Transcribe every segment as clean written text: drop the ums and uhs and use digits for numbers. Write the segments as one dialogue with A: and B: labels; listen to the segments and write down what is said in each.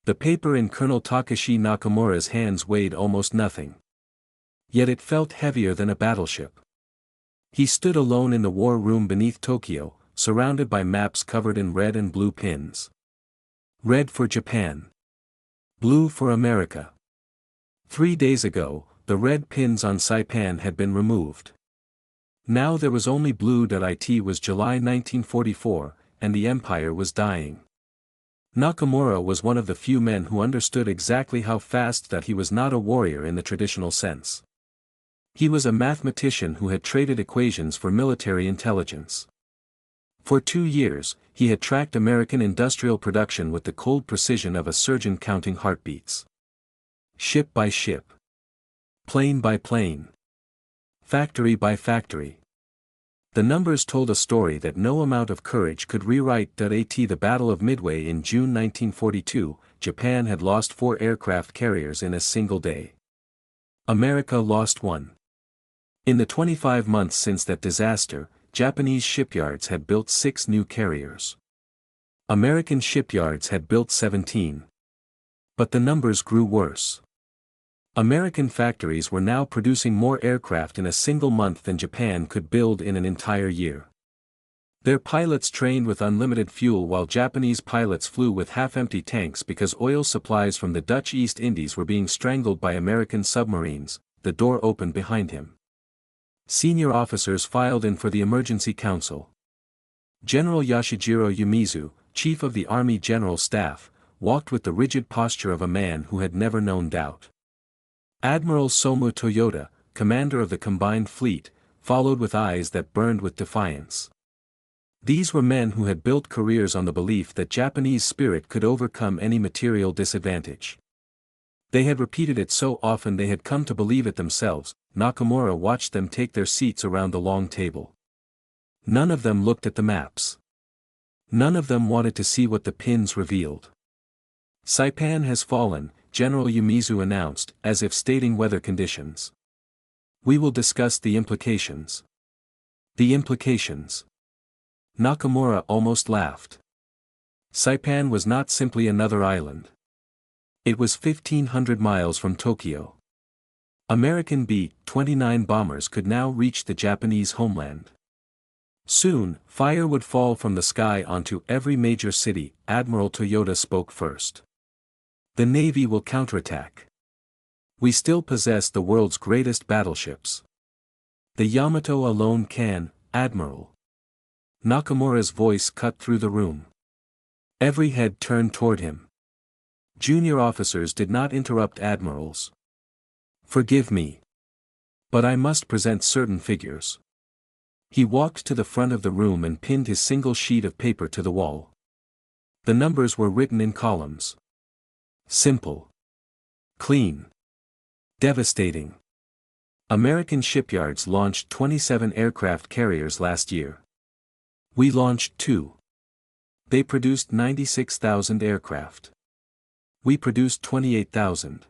A: The paper in Colonel Takashi Nakamura's hands weighed almost nothing. Yet it felt heavier than a battleship. He stood alone in the war room beneath Tokyo, surrounded by maps covered in red and blue pins. Red for Japan. Blue for America. 3 days ago, the red pins on Saipan had been removed. Now there was only blue. It was July 1944, and the empire was dying. Nakamura was one of the few men who understood exactly how fast that he was not a warrior in the traditional sense. He was a mathematician who had traded equations for military intelligence. For 2 years, he had tracked American industrial production with the cold precision of a surgeon counting heartbeats. Ship by ship. Plane by plane. Factory by factory. The numbers told a story that no amount of courage could rewrite. At the Battle of Midway in June 1942, Japan had lost 4 aircraft carriers in a single day. America lost 1. In the 25 months since that disaster, Japanese shipyards had built 6 new carriers. American shipyards had built 17. But the numbers grew worse. American factories were now producing more aircraft in a single month than Japan could build in an entire year. Their pilots trained with unlimited fuel while Japanese pilots flew with half-empty tanks because oil supplies from the Dutch East Indies were being strangled by American submarines. The door opened behind him. Senior officers filed in for the emergency council. General Yoshijiro Umezu, chief of the Army General Staff, walked with the rigid posture of a man who had never known doubt. Admiral Somu Toyota, commander of the combined fleet, followed with eyes that burned with defiance. These were men who had built careers on the belief that Japanese spirit could overcome any material disadvantage. They had repeated it so often they had come to believe it themselves. Nakamura watched them take their seats around the long table. None of them looked at the maps. None of them wanted to see what the pins revealed. Saipan has fallen, General Umezu announced, as if stating weather conditions. We will discuss the implications. The implications. Nakamura almost laughed. Saipan was not simply another island. It was 1,500 miles from Tokyo. American B-29 bombers could now reach the Japanese homeland. Soon, fire would fall from the sky onto every major city. Admiral Toyota spoke first. The Navy will counterattack. We still possess the world's greatest battleships. The Yamato alone can, Admiral. Nakamura's voice cut through the room. Every head turned toward him. Junior officers did not interrupt admirals. Forgive me. But I must present certain figures. He walked to the front of the room and pinned his single sheet of paper to the wall. The numbers were written in columns. Simple. Clean. Devastating. American shipyards launched 27 aircraft carriers last year. We launched 2. They produced 96,000 aircraft. We produced 28,000.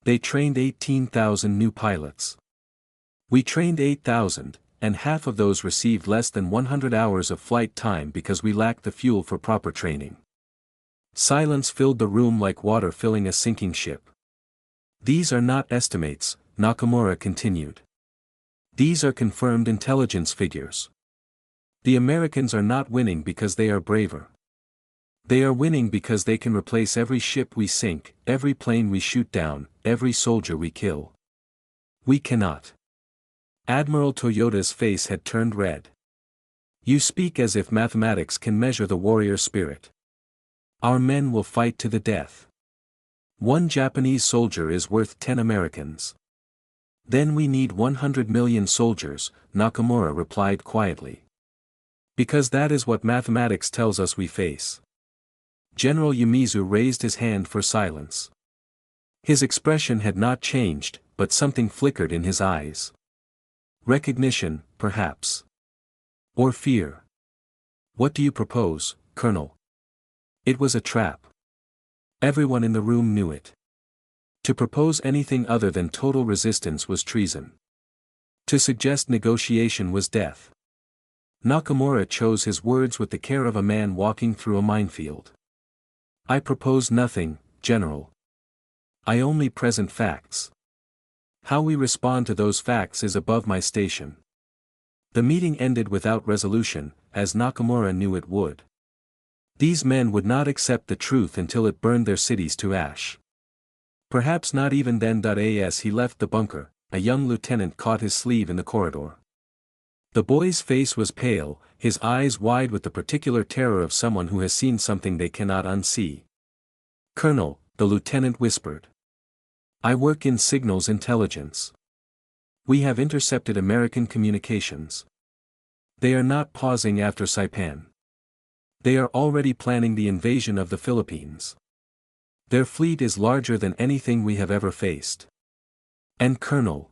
A: They trained 18,000 new pilots. We trained 8,000, and half of those received less than 100 hours of flight time because we lacked the fuel for proper training. Silence filled the room like water filling a sinking ship. These are not estimates, Nakamura continued. These are confirmed intelligence figures. The Americans are not winning because they are braver. They are winning because they can replace every ship we sink, every plane we shoot down, every soldier we kill. We cannot. Admiral Toyota's face had turned red. You speak as if mathematics can measure the warrior spirit. Our men will fight to the death. 1 Japanese soldier is worth 10 Americans. Then we need 100 million soldiers, Nakamura replied quietly. Because that is what mathematics tells us we face. General Umezu raised his hand for silence. His expression had not changed, but something flickered in his eyes. Recognition, perhaps. Or fear. What do you propose, Colonel? It was a trap. Everyone in the room knew it. To propose anything other than total resistance was treason. To suggest negotiation was death. Nakamura chose his words with the care of a man walking through a minefield. I propose nothing, General. I only present facts. How we respond to those facts is above my station. The meeting ended without resolution, as Nakamura knew it would. These men would not accept the truth until it burned their cities to ash. Perhaps not even then. As he left the bunker, a young lieutenant caught his sleeve in the corridor. The boy's face was pale, his eyes wide with the particular terror of someone who has seen something they cannot unsee. "Colonel," the lieutenant whispered. "I work in signals intelligence. We have intercepted American communications. They are not pausing after Saipan. They are already planning the invasion of the Philippines. Their fleet is larger than anything we have ever faced. And Colonel."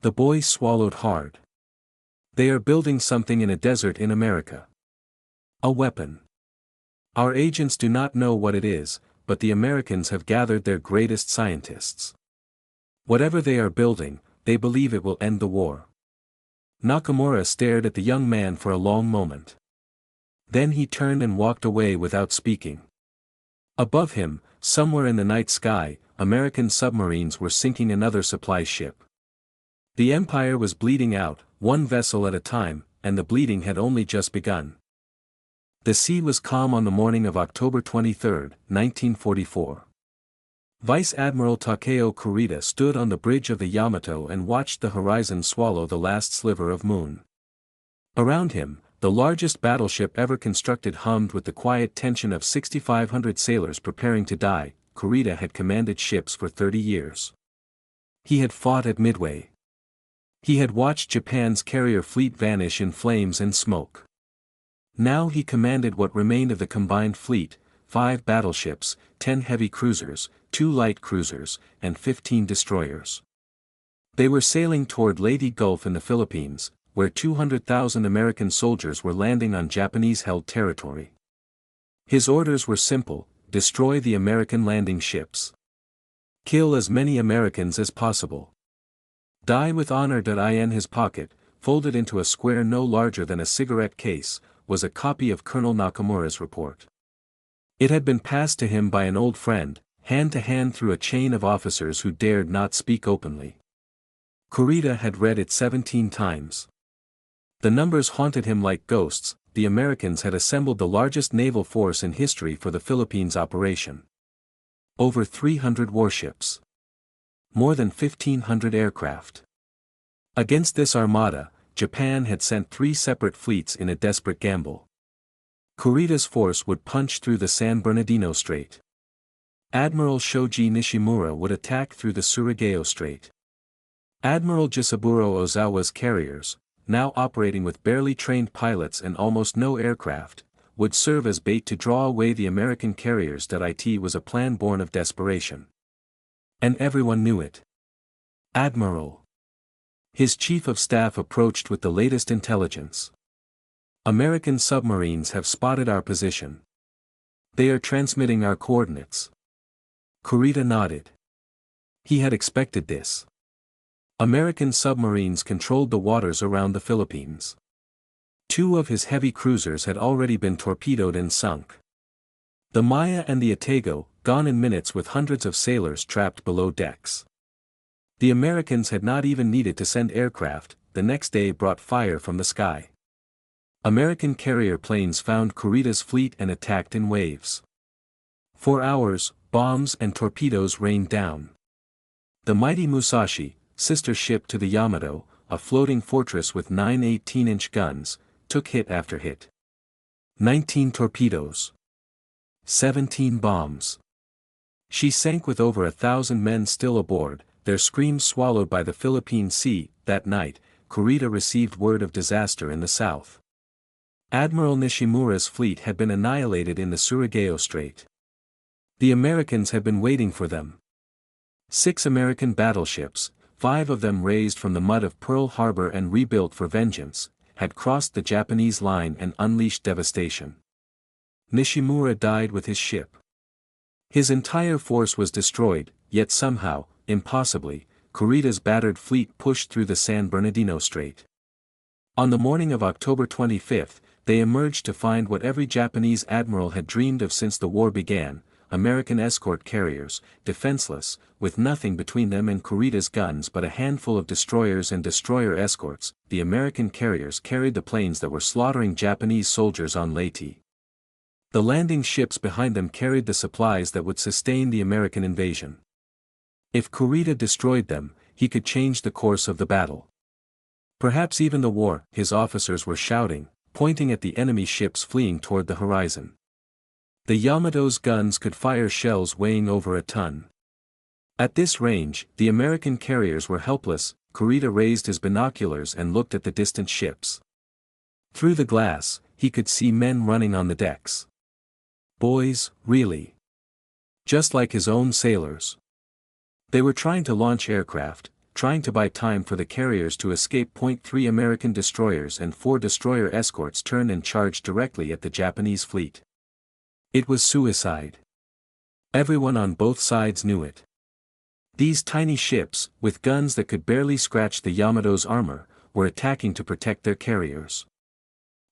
A: The boy swallowed hard. "They are building something in a desert in America. A weapon. Our agents do not know what it is, but the Americans have gathered their greatest scientists. Whatever they are building, they believe it will end the war." Nakamura stared at the young man for a long moment. Then he turned and walked away without speaking. Above him, somewhere in the night sky, American submarines were sinking another supply ship. The Empire was bleeding out, one vessel at a time, and the bleeding had only just begun. The sea was calm on the morning of October 23, 1944. Vice Admiral Takeo Kurita stood on the bridge of the Yamato and watched the horizon swallow the last sliver of moon. Around him, the largest battleship ever constructed hummed with the quiet tension of 6,500 sailors preparing to die. Kurita had commanded ships for 30 years. He had fought at Midway. He had watched Japan's carrier fleet vanish in flames and smoke. Now he commanded what remained of the combined fleet: 5 battleships, 10 heavy cruisers, 2 light cruisers, and 15 destroyers. They were sailing toward Leyte Gulf in the Philippines, where 200,000 American soldiers were landing on Japanese-held territory. His orders were simple: destroy the American landing ships. Kill as many Americans as possible. Die with honor. In his pocket, folded into a square no larger than a cigarette case, was a copy of Colonel Nakamura's report. It had been passed to him by an old friend, hand to hand through a chain of officers who dared not speak openly. Kurita had read it 17 times. The numbers haunted him like ghosts. The Americans had assembled the largest naval force in history for the Philippines operation. Over 300 warships. More than 1,500 aircraft. Against this armada, Japan had sent 3 separate fleets in a desperate gamble. Kurita's force would punch through the San Bernardino Strait. Admiral Shoji Nishimura would attack through the Surigao Strait. Admiral Jisaburo Ozawa's carriers, now operating with barely trained pilots and almost no aircraft, would serve as bait to draw away the American carriers. It was a plan born of desperation. And everyone knew it. Admiral. His chief of staff approached with the latest intelligence. American submarines have spotted our position. They are transmitting our coordinates. Kurita nodded. He had expected this. American submarines controlled the waters around the Philippines. 2 of his heavy cruisers had already been torpedoed and sunk. The Maya and the Atago, gone in minutes with hundreds of sailors trapped below decks. The Americans had not even needed to send aircraft. The next day brought fire from the sky. American carrier planes found Kurita's fleet and attacked in waves. For hours, bombs and torpedoes rained down. The mighty Musashi, sister ship to the Yamato, a floating fortress with 9 18-inch guns, took hit after hit. 19 torpedoes. 17 bombs. She sank with over 1,000 men still aboard, their screams swallowed by the Philippine Sea. That night, Kurita received word of disaster in the south. Admiral Nishimura's fleet had been annihilated in the Surigao Strait. The Americans had been waiting for them. 6 American battleships, 5 of them raised from the mud of Pearl Harbor and rebuilt for vengeance, had crossed the Japanese line and unleashed devastation. Nishimura died with his ship. His entire force was destroyed, yet somehow, impossibly, Kurita's battered fleet pushed through the San Bernardino Strait. On the morning of October 25, they emerged to find what every Japanese admiral had dreamed of since the war began: American escort carriers, defenseless, with nothing between them and Kurita's guns but a handful of destroyers and destroyer escorts. The American carriers carried the planes that were slaughtering Japanese soldiers on Leyte. The landing ships behind them carried the supplies that would sustain the American invasion. If Kurita destroyed them, he could change the course of the battle. Perhaps even the war, his officers were shouting, pointing at the enemy ships fleeing toward the horizon. The Yamato's guns could fire shells weighing over a ton. At this range, the American carriers were helpless. Kurita raised his binoculars and looked at the distant ships. Through the glass, he could see men running on the decks. Boys, really. Just like his own sailors. They were trying to launch aircraft, trying to buy time for the carriers to escape. 3 American destroyers and 4 destroyer escorts turned and charged directly at the Japanese fleet. It was suicide. Everyone on both sides knew it. These tiny ships, with guns that could barely scratch the Yamato's armor, were attacking to protect their carriers.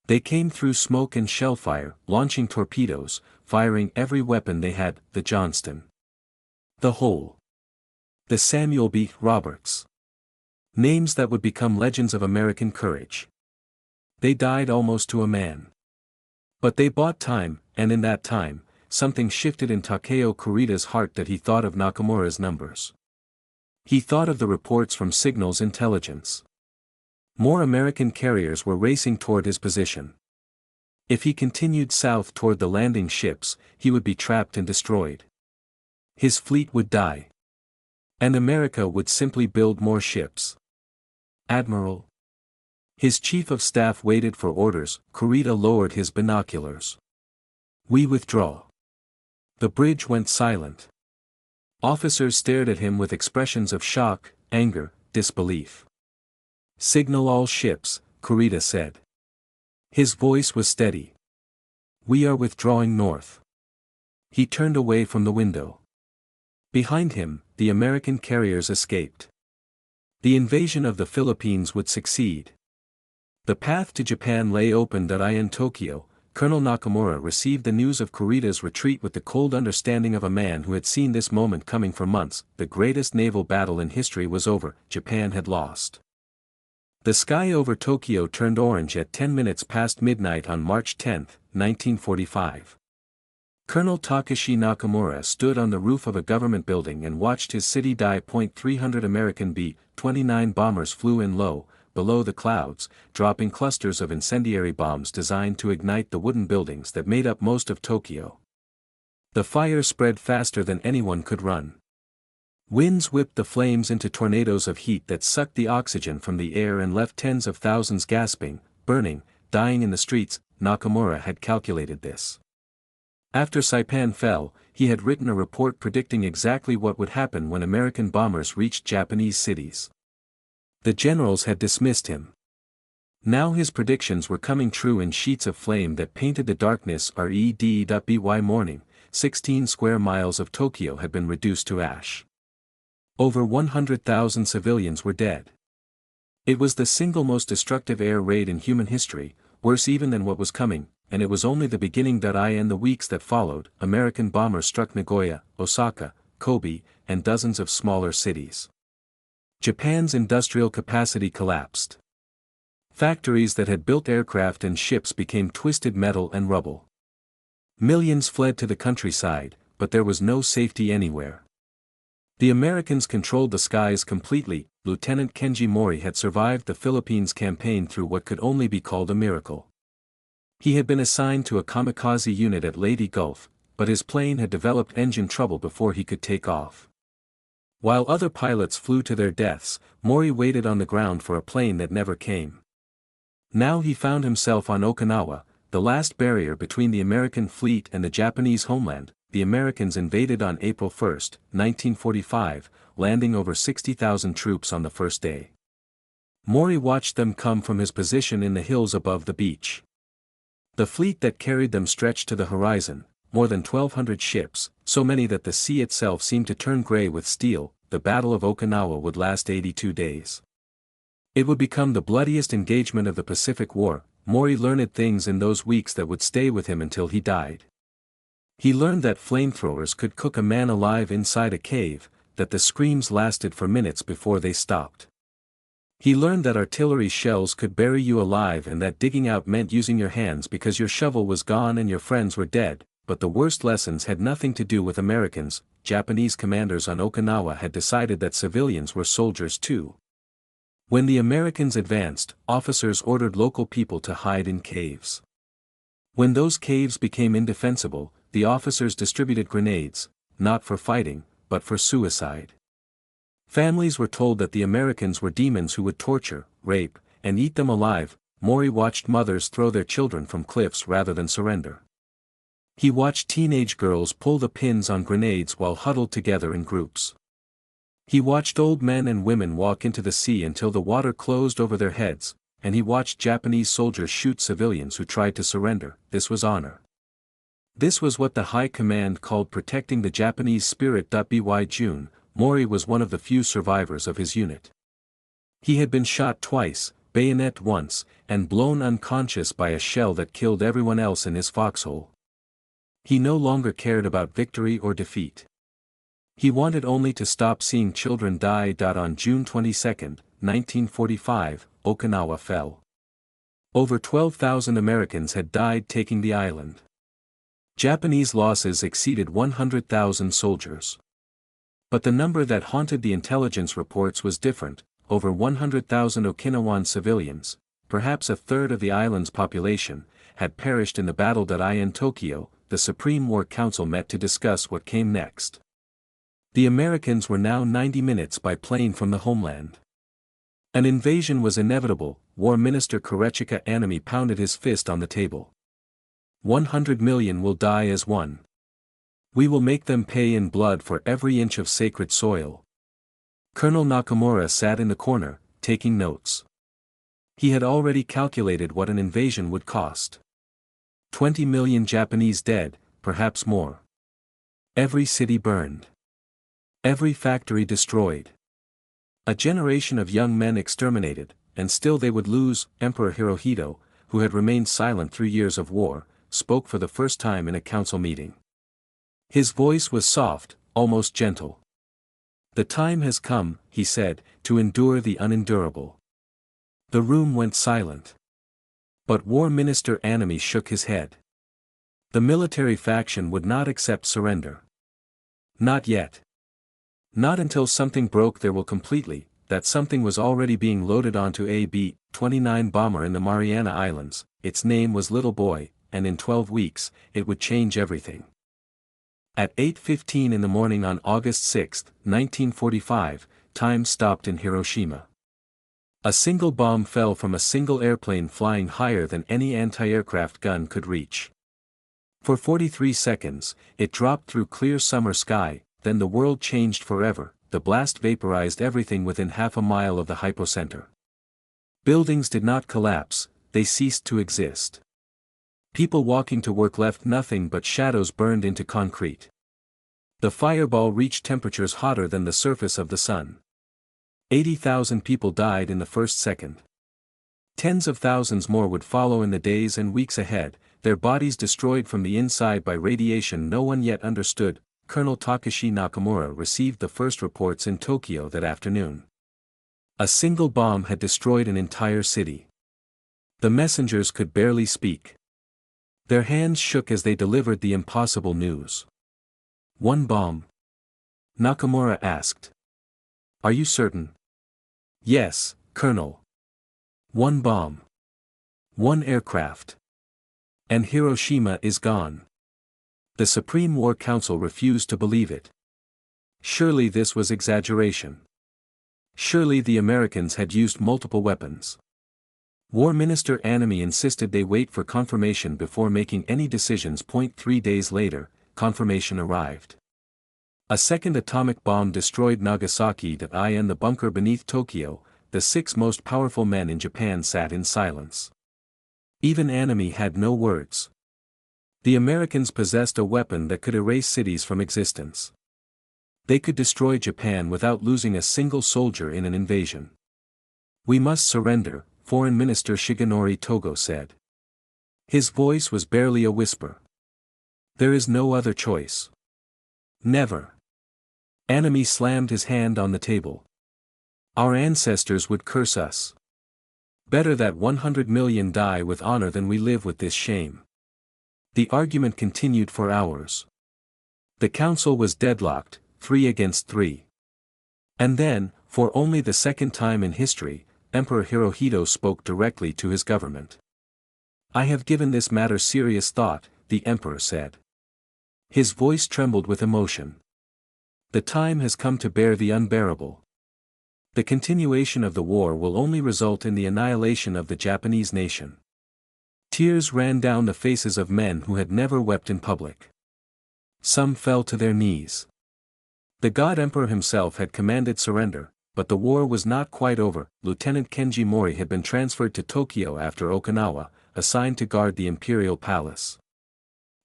A: They came through smoke and shellfire, launching torpedoes, firing every weapon they had: the Johnston, the Hole, the Samuel B. Roberts. Names that would become legends of American courage. They died almost to a man. But they bought time, and in that time, something shifted in Takeo Kurita's heart that he thought of Nakamura's numbers. He thought of the reports from signals intelligence. More American carriers were racing toward his position. If he continued south toward the landing ships, he would be trapped and destroyed. His fleet would die. And America would simply build more ships. Admiral. His chief of staff waited for orders. Kurita lowered his binoculars. We withdraw. The bridge went silent. Officers stared at him with expressions of shock, anger, disbelief. Signal all ships, Kurita said. His voice was steady. We are withdrawing north. He turned away from the window. Behind him, the American carriers escaped. The invasion of the Philippines would succeed. The path to Japan lay open. In Tokyo, Colonel Nakamura received the news of Kurita's retreat with the cold understanding of a man who had seen this moment coming for months. The greatest naval battle in history was over. Japan had lost. The sky over Tokyo turned orange at 10 minutes past midnight on March 10, 1945. Colonel Takashi Nakamura stood on the roof of a government building and watched his city die. 300 American B-29 bombers flew in low, below the clouds, dropping clusters of incendiary bombs designed to ignite the wooden buildings that made up most of Tokyo. The fire spread faster than anyone could run. Winds whipped the flames into tornadoes of heat that sucked the oxygen from the air and left tens of thousands gasping, burning, dying in the streets. Nakamura had calculated this. After Saipan fell, he had written a report predicting exactly what would happen when American bombers reached Japanese cities. The generals had dismissed him. Now his predictions were coming true in sheets of flame that painted the darkness. By morning, 16 square miles of Tokyo had been reduced to ash. Over 100,000 civilians were dead. It was the single most destructive air raid in human history, worse even than what was coming, and it was only the beginning. In the weeks that followed, American bombers struck Nagoya, Osaka, Kobe, and dozens of smaller cities. Japan's industrial capacity collapsed. Factories that had built aircraft and ships became twisted metal and rubble. Millions fled to the countryside, but there was no safety anywhere. The Americans controlled the skies completely. Lieutenant Kenji Mori had survived the Philippines campaign through what could only be called a miracle. He had been assigned to a kamikaze unit at Leyte Gulf, but his plane had developed engine trouble before he could take off. While other pilots flew to their deaths, Mori waited on the ground for a plane that never came. Now he found himself on Okinawa, the last barrier between the American fleet and the Japanese homeland. The Americans invaded on April 1, 1945, landing over 60,000 troops on the first day. Mori watched them come from his position in the hills above the beach. The fleet that carried them stretched to the horizon, more than 1,200 ships, so many that the sea itself seemed to turn gray with steel. The Battle of Okinawa would last 82 days. It would become the bloodiest engagement of the Pacific War. Mori learned things in those weeks that would stay with him until he died. He learned that flamethrowers could cook a man alive inside a cave, that the screams lasted for minutes before they stopped. He learned that artillery shells could bury you alive and that digging out meant using your hands because your shovel was gone and your friends were dead, but the worst lessons had nothing to do with Americans. Japanese commanders on Okinawa had decided that civilians were soldiers too. When the Americans advanced, officers ordered local people to hide in caves. When those caves became indefensible, the officers distributed grenades, not for fighting, but for suicide. Families were told that the Americans were demons who would torture, rape, and eat them alive. Mori watched mothers throw their children from cliffs rather than surrender. He watched teenage girls pull the pins on grenades while huddled together in groups. He watched old men and women walk into the sea until the water closed over their heads, and he watched Japanese soldiers shoot civilians who tried to surrender. This was honor. This was what the High Command called protecting the Japanese spirit. By June, Mori was one of the few survivors of his unit. He had been shot twice, bayonet once, and blown unconscious by a shell that killed everyone else in his foxhole. He no longer cared about victory or defeat. He wanted only to stop seeing children die. On June 22, 1945, Okinawa fell. Over 12,000 Americans had died taking the island. Japanese losses exceeded 100,000 soldiers. But the number that haunted the intelligence reports was different: over 100,000 Okinawan civilians, perhaps a third of the island's population, had perished in the battle. In Tokyo, the Supreme War Council met to discuss what came next. The Americans were now 90 minutes by plane from the homeland. An invasion was inevitable. War Minister Korechika Anami pounded his fist on the table. 100 million will die as one. We will make them pay in blood for every inch of sacred soil. Colonel Nakamura sat in the corner, taking notes. He had already calculated what an invasion would cost. 20 million Japanese dead, perhaps more. Every city burned. Every factory destroyed. A generation of young men exterminated, and still they would lose. Emperor Hirohito, who had remained silent 3 years of war, spoke for the first time in a council meeting. His voice was soft, almost gentle. The time has come, he said, to endure the unendurable. The room went silent. But War Minister Anami shook his head. The military faction would not accept surrender. Not yet. Not until something broke their will completely. That something was already being loaded onto a B-29 bomber in the Mariana Islands. Its name was Little Boy, and in 12 weeks, it would change everything. At 8:15 in the morning on August 6, 1945, time stopped in Hiroshima. A single bomb fell from a single airplane flying higher than any anti-aircraft gun could reach. For 43 seconds, it dropped through clear summer sky, then the world changed forever. The blast vaporized everything within half a mile of the hypocenter. Buildings did not collapse, they ceased to exist. People walking to work left nothing but shadows burned into concrete. The fireball reached temperatures hotter than the surface of the sun. 80,000 people died in the first second. Tens of thousands more would follow in the days and weeks ahead, their bodies destroyed from the inside by radiation no one yet understood. Colonel Takashi Nakamura received the first reports in Tokyo that afternoon. A single bomb had destroyed an entire city. The messengers could barely speak. Their hands shook as they delivered the impossible news. One bomb? Nakamura asked. Are you certain? Yes, Colonel. One bomb. One aircraft. And Hiroshima is gone. The Supreme War Council refused to believe it. Surely this was exaggeration. Surely the Americans had used multiple weapons. War Minister Anami insisted they wait for confirmation before making any decisions. 3 days later, confirmation arrived. A second atomic bomb destroyed Nagasaki. In the bunker beneath Tokyo, the 6 most powerful men in Japan sat in silence. Even Anami had no words. The Americans possessed a weapon that could erase cities from existence. They could destroy Japan without losing a single soldier in an invasion. We must surrender, Foreign Minister Shigenori Togo said. His voice was barely a whisper. There is no other choice. Never. Anami slammed his hand on the table. Our ancestors would curse us. Better that 100 million die with honor than we live with this shame. The argument continued for hours. The council was deadlocked, 3 against 3. And then, for only the second time in history, Emperor Hirohito spoke directly to his government. I have given this matter serious thought, the emperor said. His voice trembled with emotion. The time has come to bear the unbearable. The continuation of the war will only result in the annihilation of the Japanese nation. Tears ran down the faces of men who had never wept in public. Some fell to their knees. The God Emperor himself had commanded surrender, but the war was not quite over. Lieutenant Kenji Mori had been transferred to Tokyo after Okinawa, assigned to guard the imperial palace.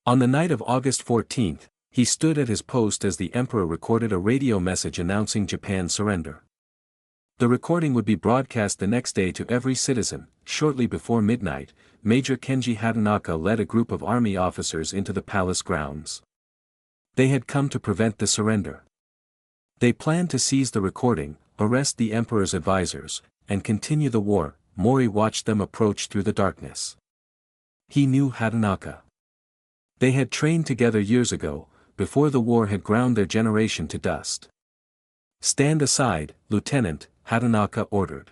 A: On the night of August 14, he stood at his post as the emperor recorded a radio message announcing Japan's surrender. The recording would be broadcast the next day to every citizen. Shortly before midnight, Major Kenji Hatanaka led a group of army officers into the palace grounds. They had come to prevent the surrender. They planned to seize the recording, arrest the emperor's advisors, and continue the war. Mori watched them approach through the darkness. He knew Hatanaka. They had trained together years ago, before the war had ground their generation to dust. Stand aside, Lieutenant, Hatanaka ordered.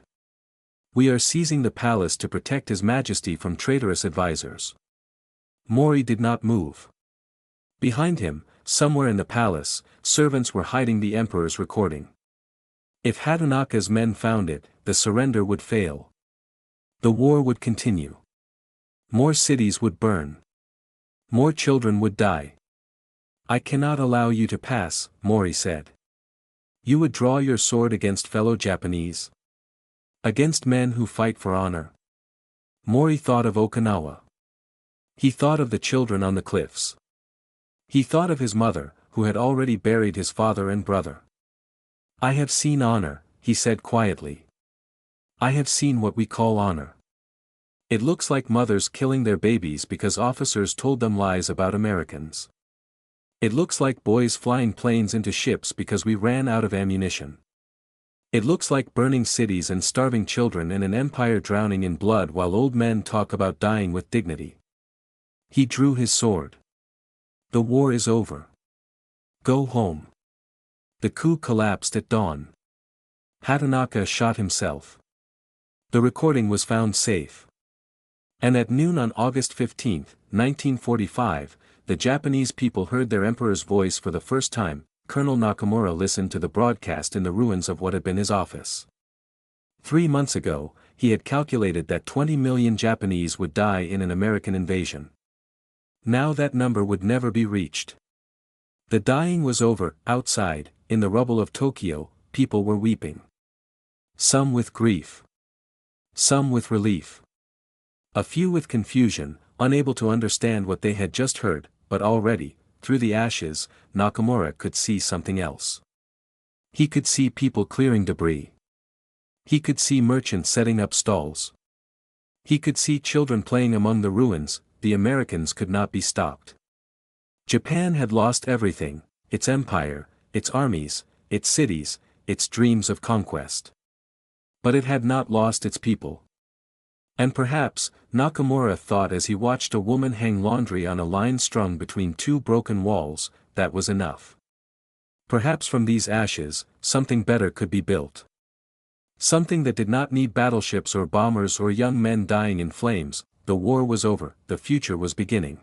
A: We are seizing the palace to protect His Majesty from traitorous advisors. Mori did not move. Behind him, somewhere in the palace, servants were hiding the emperor's recording. If Hatanaka's men found it, the surrender would fail. The war would continue. More cities would burn. More children would die. I cannot allow you to pass, Mori said. You would draw your sword against fellow Japanese? Against men who fight for honor? Mori thought of Okinawa. He thought of the children on the cliffs. He thought of his mother, who had already buried his father and brother. I have seen honor, he said quietly. I have seen what we call honor. It looks like mothers killing their babies because officers told them lies about Americans. It looks like boys flying planes into ships because we ran out of ammunition. It looks like burning cities and starving children and an empire drowning in blood while old men talk about dying with dignity. He drew his sword. The war is over. Go home. The coup collapsed at dawn. Hatanaka shot himself. The recording was found safe. And at noon on August 15, 1945, the Japanese people heard their emperor's voice for the first time. Colonel Nakamura listened to the broadcast in the ruins of what had been his office. 3 months ago, he had calculated that 20 million Japanese would die in an American invasion. Now that number would never be reached. The dying was over. Outside, in the rubble of Tokyo, people were weeping. Some with grief. Some with relief. A few with confusion, unable to understand what they had just heard, but already, through the ashes, Nakamura could see something else. He could see people clearing debris. He could see merchants setting up stalls. He could see children playing among the ruins. The Americans could not be stopped. Japan had lost everything, its empire, its armies, its cities, its dreams of conquest. But it had not lost its people. And perhaps, Nakamura thought as he watched a woman hang laundry on a line strung between 2 broken walls, that was enough. Perhaps from these ashes, something better could be built. Something that did not need battleships or bombers or young men dying in flames. The war was over, the future was beginning.